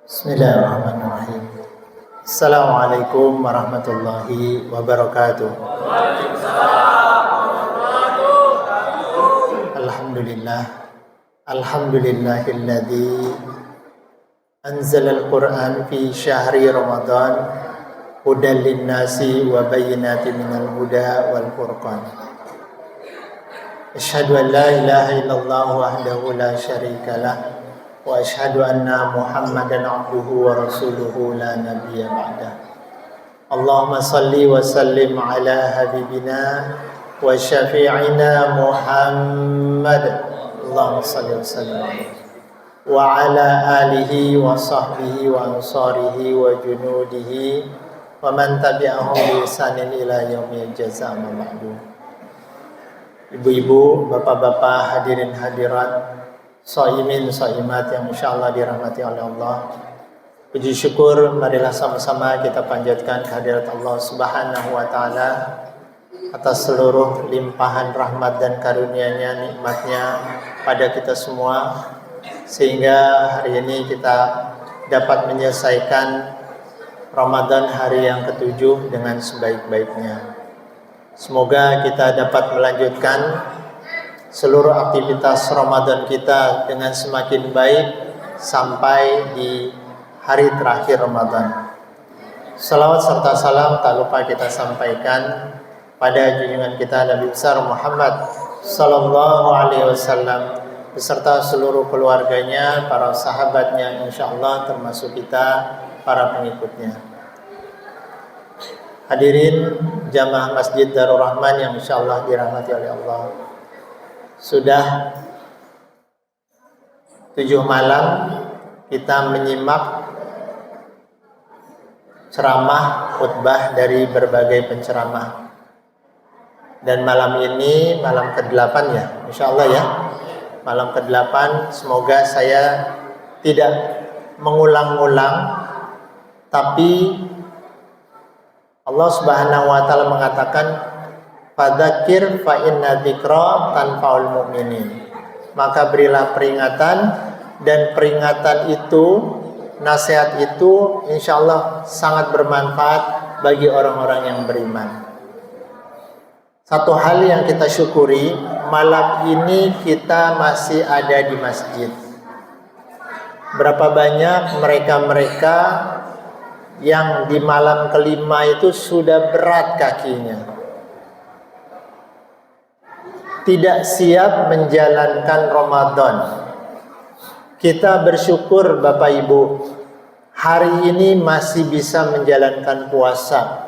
Bismillahirrahmanirrahim. Assalamualaikum warahmatullahi wabarakatuh. Alhamdulillah. Alhamdulillahilladzi anzalal Qur'an fi syahri Ramadan hudan linnasi wa bayyinatin minal huda wal furqan. Asyhadu an la ilaha illallah wahdahu la syarikalah wa asyhadu anna Muhammadan abduhu wa rasuluhu la nabiyya ba'dah. Allahumma salli wa sallim ala habibina wa syafi'ina Muhammad. Allahumma salli wa sallim wa ala alihi wa sahbihi wa ansarihi wa junudihi wa man tabi'ahum bi ihsanin ila yaumil jazaa amma ba'du. Ibu-ibu, bapak-bapak, hadirin hadirat, shaimin shaimat yang insyaallah dirahmati oleh Allah. Puji syukur marilah sama-sama kita panjatkan kehadirat Allah Subhanahu wa taala atas seluruh limpahan rahmat dan karunia-Nya, nikmat-Nya pada kita semua, sehingga hari ini kita dapat menyelesaikan Ramadan hari yang ke-7 dengan sebaik-baiknya. Semoga kita dapat melanjutkan seluruh aktivitas Ramadan kita dengan semakin baik sampai di hari terakhir Ramadan. Salawat serta salam tak lupa kita sampaikan pada junjungan kita Nabi besar Muhammad sallallahu alaihi wasallam beserta seluruh keluarganya, para sahabatnya, insyaallah termasuk kita para pengikutnya. Hadirin jamaah Masjid Darur Rahman yang insyaallah dirahmati oleh Allah. Sudah 7 malam kita menyimak ceramah khutbah dari berbagai penceramah. Dan malam ini malam ke-8 ya, insyaallah ya. Malam ke-8, semoga saya tidak mengulang-ulang, tapi Allah Subhanahu wa taala mengatakan fadzakir fa inna dzikra tanfa'ul mu'minin. Maka berilah peringatan, dan peringatan itu, nasihat itu insyaallah sangat bermanfaat bagi orang-orang yang beriman. Satu hal yang kita syukuri, malam ini kita masih ada di masjid. Berapa banyak mereka-mereka yang di malam kelima itu sudah berat kakinya, tidak siap menjalankan Ramadan. Kita bersyukur Bapak Ibu, hari ini masih bisa menjalankan puasa,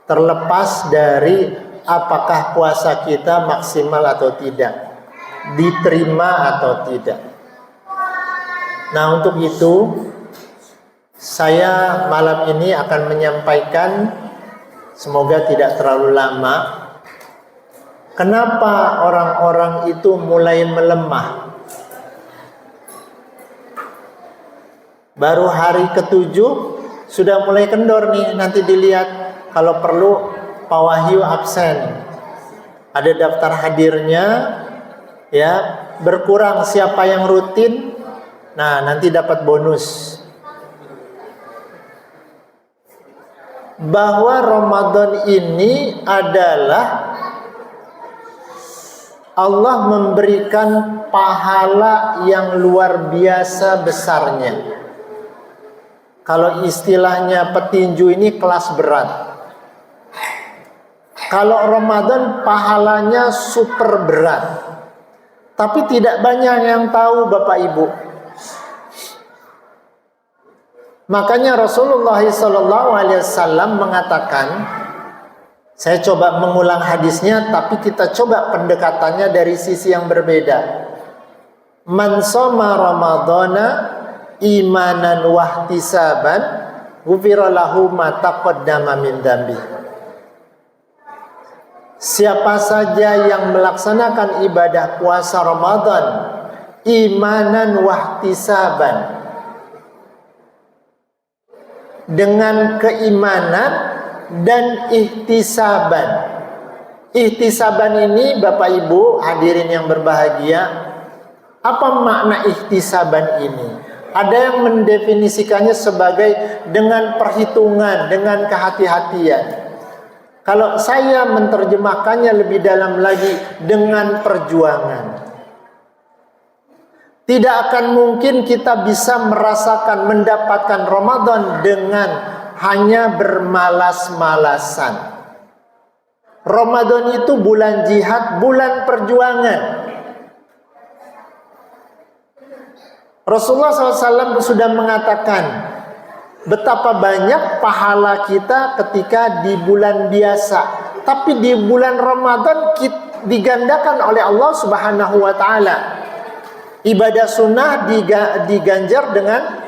terlepas dari apakah puasa kita maksimal atau tidak, diterima atau tidak. Nah, untuk itu saya malam ini akan menyampaikan, semoga tidak terlalu lama, kenapa orang-orang itu mulai melemah. Baru hari ke-7 sudah mulai kendor nih. Nanti dilihat, kalau perlu Pak Wahyu absen, ada daftar hadirnya ya, berkurang siapa yang rutin, nah nanti dapat bonus. Bahwa Ramadan ini adalah Allah memberikan pahala yang luar biasa besarnya. Kalau istilahnya petinju ini kelas berat. Kalau Ramadan pahalanya super berat. Tapi tidak banyak yang tahu Bapak Ibu. Makanya Rasulullah SAW mengatakan, saya coba mengulang hadisnya, tapi kita coba pendekatannya dari sisi yang berbeda. Man shoma Ramadhana imanan wahtisaban ghufira lahu ma taqaddama min dzambi. Siapa saja yang melaksanakan ibadah puasa Ramadan imanan wahtisaban, dengan keimanan dan ihtisaban. Ihtisaban ini Bapak Ibu hadirin yang berbahagia, apa makna ihtisaban ini? Ada yang mendefinisikannya sebagai dengan perhitungan, dengan kehati-hatian. Kalau saya menerjemahkannya lebih dalam lagi, dengan perjuangan. Tidak akan mungkin kita bisa merasakan, mendapatkan Ramadan dengan hanya bermalas-malasan. Ramadan itu bulan jihad, bulan perjuangan. Rasulullah SAW sudah mengatakan betapa banyak pahala kita ketika di bulan biasa, tapi di bulan Ramadan digandakan oleh Allah Subhanahu wa taala. Ibadah sunnah diganjar dengan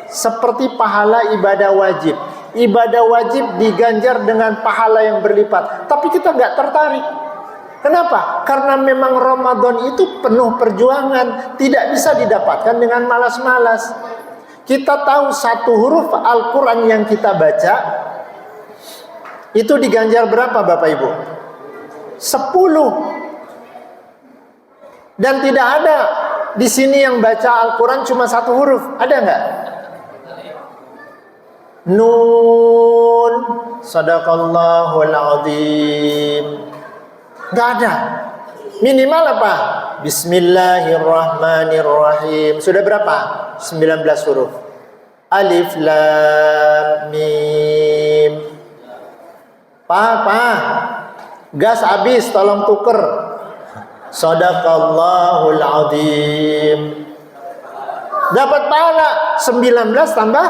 seperti pahala ibadah wajib. Ibadah wajib diganjar dengan pahala yang berlipat. Tapi kita nggak tertarik. Kenapa? Karena memang Ramadan itu penuh perjuangan, tidak bisa didapatkan dengan malas-malas. Kita tahu satu huruf Al-Quran yang kita baca itu diganjar berapa Bapak Ibu? 10. Dan tidak ada di sini yang baca Al-Quran cuma satu huruf. Ada nggak? Nun. Sadaqallahul azim. Nggak ada. Minimal apa? Bismillahirrahmanirrahim. Sudah berapa? 19 huruf. Alif lam mim. Pa. Gas habis, tolong tuker. Sadaqallahul azim. Dapat pahala 19 tambah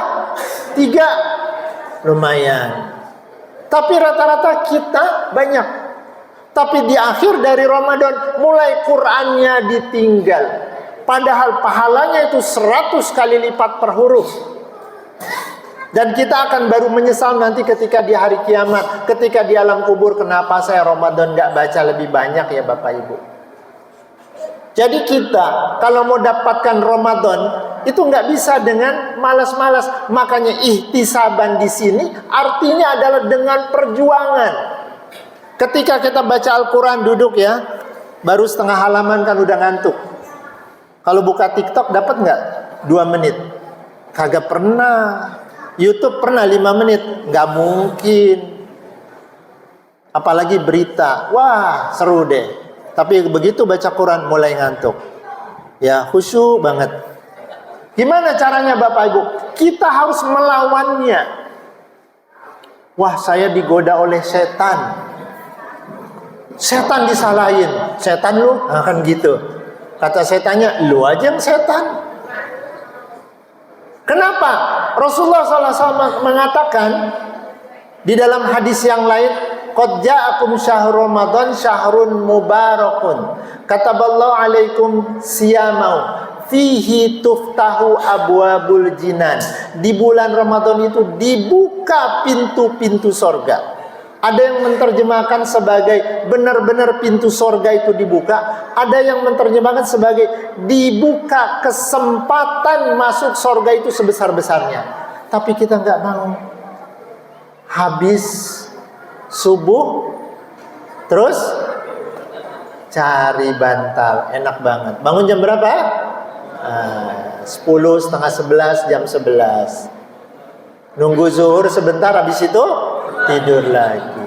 3. Lumayan. Tapi rata-rata kita banyak. Tapi di akhir dari Ramadan mulai Qur'annya ditinggal. Padahal pahalanya itu 100 kali lipat per huruf. Dan kita akan baru menyesal nanti ketika di hari kiamat, ketika di alam kubur, kenapa saya Ramadan gak baca lebih banyak ya Bapak Ibu. Jadi kita kalau mau dapatkan Ramadan itu nggak bisa dengan malas-malas. Makanya ihtisaban di sini artinya adalah dengan perjuangan. Ketika kita baca Al-Quran duduk ya, baru setengah halaman kan udah ngantuk. Kalau buka TikTok dapat nggak? 2 menit. Kagak pernah. YouTube pernah 5 menit? Nggak mungkin. Apalagi berita. Wah seru deh. Tapi begitu baca Quran mulai ngantuk. Ya khusyuk banget. Gimana caranya Bapak Ibu? Kita harus melawannya. Wah saya digoda oleh setan. Setan disalahin. Setan lu? Nah, kan gitu. Kata setannya, lu aja yang setan. Kenapa? Rasulullah SAW mengatakan di dalam hadis yang lain, qad ja'akum syahrul Ramadan syahrun mubarakun. Kataballahu alaikum siyamau. Fihi tuftahu abwabul jinan. Di bulan Ramadan itu dibuka pintu-pintu sorga. Ada yang menerjemahkan sebagai benar-benar pintu sorga itu dibuka. Ada yang menerjemahkan sebagai dibuka kesempatan masuk sorga itu sebesar-besarnya. Tapi kita nggak mau. Habis subuh, terus cari bantal. Enak banget. Bangun jam berapa? 10, setengah 11, jam 11. Nunggu zuhur sebentar, habis itu tidur lagi.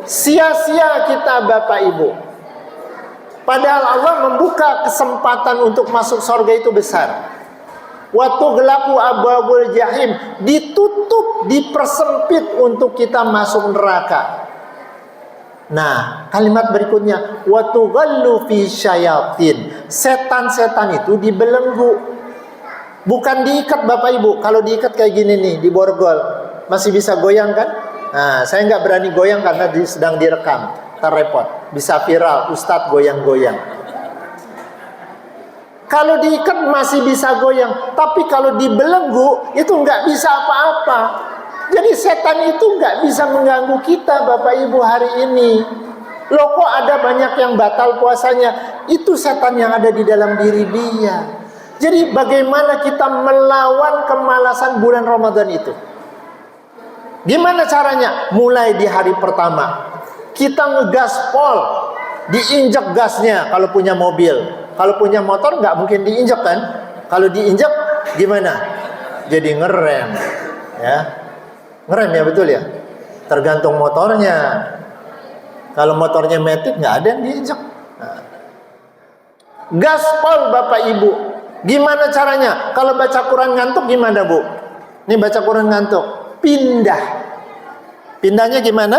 Sia-sia kita Bapak Ibu. Padahal Allah membuka kesempatan untuk masuk surga itu besar. Waktu gelaku abwabul jahim, ditutup, dipersempit untuk kita masuk neraka. Nah, kalimat berikutnya, wa tughallu fi syayatin. Setan-setan itu dibelenggu. Bukan diikat Bapak Ibu. Kalau diikat kayak gini nih, diborgol, masih bisa goyang kan? Nah, saya nggak berani goyang karena sedang direkam, terrepot, bisa viral, Ustadz goyang-goyang. Kalau diikat masih bisa goyang, tapi kalau dibelenggu itu nggak bisa apa-apa. Jadi setan itu nggak bisa mengganggu kita Bapak Ibu hari ini. Loh kok ada banyak yang batal puasanya? Itu setan yang ada di dalam diri dia. Jadi bagaimana kita melawan kemalasan bulan Ramadan itu? Gimana caranya? Mulai di hari pertama. Kita ngegas pol, diinjak gasnya kalau punya mobil. Kalau punya motor nggak mungkin diinjak kan? Kalau diinjak gimana? Jadi ngerem, ya. Ngerem ya, betul ya? Tergantung motornya. Kalau motornya matic nggak ada yang diinjak. Nah. Gaspol Bapak Ibu. Gimana caranya? Kalau baca Quran ngantuk gimana, Bu? Ini baca Quran ngantuk. Pindah. Pindahnya gimana?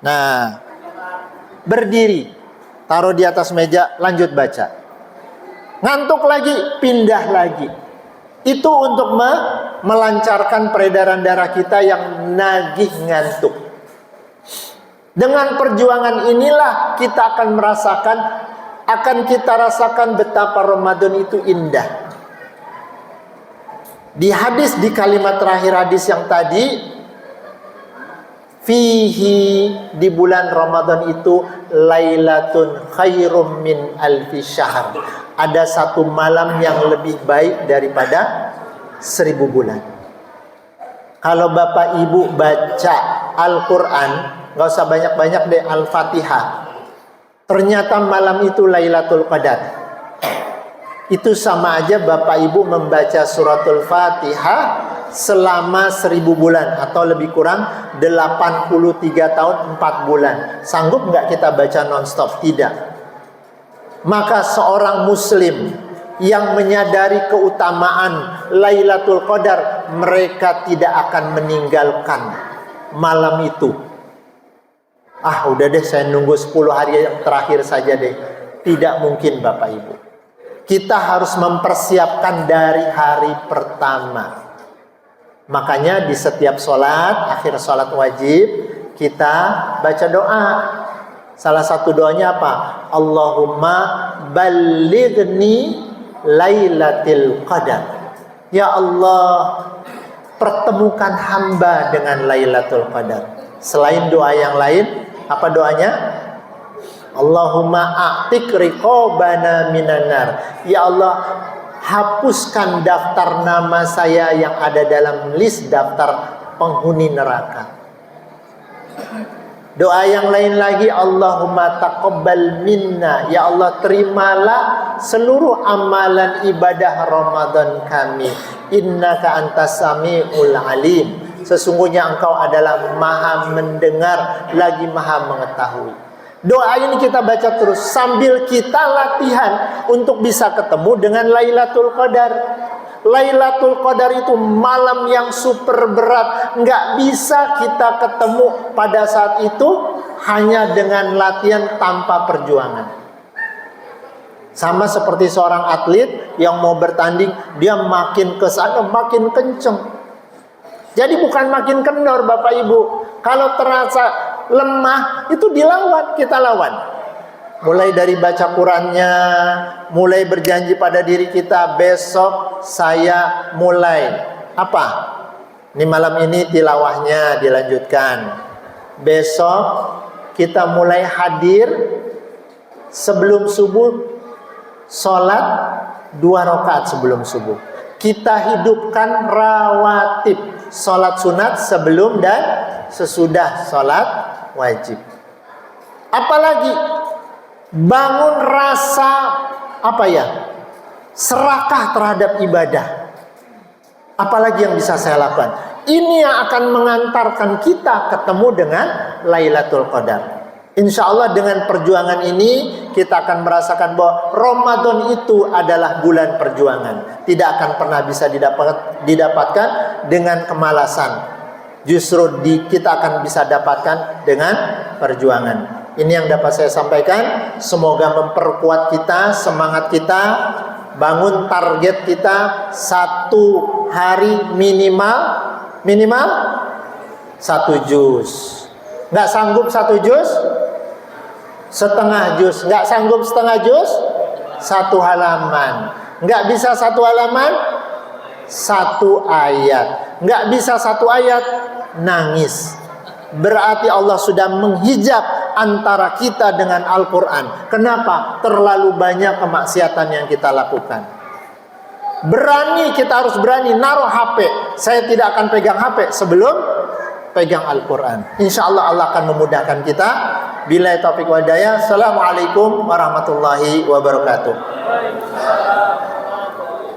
Nah, berdiri, taruh di atas meja, lanjut baca. Ngantuk lagi, pindah lagi. Itu untuk melancarkan peredaran darah kita yang nagih ngantuk. Dengan perjuangan inilah kita akan kita rasakan betapa Ramadan itu indah. Di hadis, di kalimat terakhir hadis yang tadi, fihi, di bulan Ramadan itu lailatun khairum min alfi syahr. Ada satu malam yang lebih baik daripada 1000 bulan. Kalau Bapak Ibu baca Al-Quran, gak usah banyak-banyak deh, Al-Fatihah. Ternyata malam itu Lailatul Qadar. Itu sama aja Bapak Ibu membaca suratul Fatihah selama 1000 bulan, atau lebih kurang 83 tahun 4 bulan. Sanggup nggak kita baca nonstop? Tidak. Maka seorang muslim yang menyadari keutamaan Lailatul Qadar, mereka tidak akan meninggalkan malam itu. Ah, udah deh, saya nunggu 10 hari yang terakhir saja deh. Tidak mungkin Bapak Ibu. Kita harus mempersiapkan dari hari pertama. Makanya di setiap sholat, akhir sholat wajib, kita baca doa. Salah satu doanya apa? Allahumma balighni Lailatul Qadar. Ya Allah, pertemukan hamba dengan Lailatul Qadar. Selain doa yang lain, apa doanya? Allahumma a'tik riqabana minanar. Ya Allah, hapuskan daftar nama saya yang ada dalam list daftar penghuni neraka. Doa yang lain lagi, Allahumma taqabbal minna. Ya Allah, terimalah seluruh amalan ibadah Ramadan kami. Innaka antas sami'ul alim. Sesungguhnya Engkau adalah maha mendengar lagi maha mengetahui. Doa ini kita baca terus sambil kita latihan untuk bisa ketemu dengan Lailatul Qadar. Lailatul Qadar itu malam yang super berat. Nggak bisa kita ketemu pada saat itu hanya dengan latihan tanpa perjuangan. Sama seperti seorang atlet yang mau bertanding, dia makin ke sana makin kenceng. Jadi bukan makin kendor Bapak Ibu. Kalau terasa lemah, itu dilawan, kita lawan. Mulai dari baca Qurannya, mulai berjanji pada diri kita, besok saya mulai apa? Ini malam ini tilawahnya dilanjutkan. Besok kita mulai hadir sebelum subuh, sholat 2 rakaat sebelum subuh. Kita hidupkan rawatib, sholat sunat sebelum dan sesudah sholat wajib. Apalagi bangun rasa serakah terhadap ibadah. Apalagi yang bisa saya lakukan? Ini yang akan mengantarkan kita ketemu dengan Lailatul Qadar. Insya Allah dengan perjuangan ini kita akan merasakan bahwa Ramadan itu adalah bulan perjuangan. Tidak akan pernah bisa didapatkan dengan kemalasan. Justru kita akan bisa dapatkan dengan perjuangan. Ini yang dapat saya sampaikan. Semoga memperkuat kita, semangat kita, bangun target kita 1 hari minimal 1 juz. Nggak sanggup 1 juz, setengah juz. Nggak sanggup setengah juz, 1 halaman. Nggak bisa 1 halaman, 1 ayat. Nggak bisa 1 ayat, nangis. Berarti Allah sudah menghijab antara kita dengan Al-Quran. Kenapa? Terlalu banyak kemaksiatan yang kita lakukan. Berani, kita harus berani naruh HP. Saya tidak akan pegang HP sebelum pegang Al-Quran. Insya Allah Allah akan memudahkan kita. Billahi taufiq wal hidayah. Assalamualaikum warahmatullahi wabarakatuh.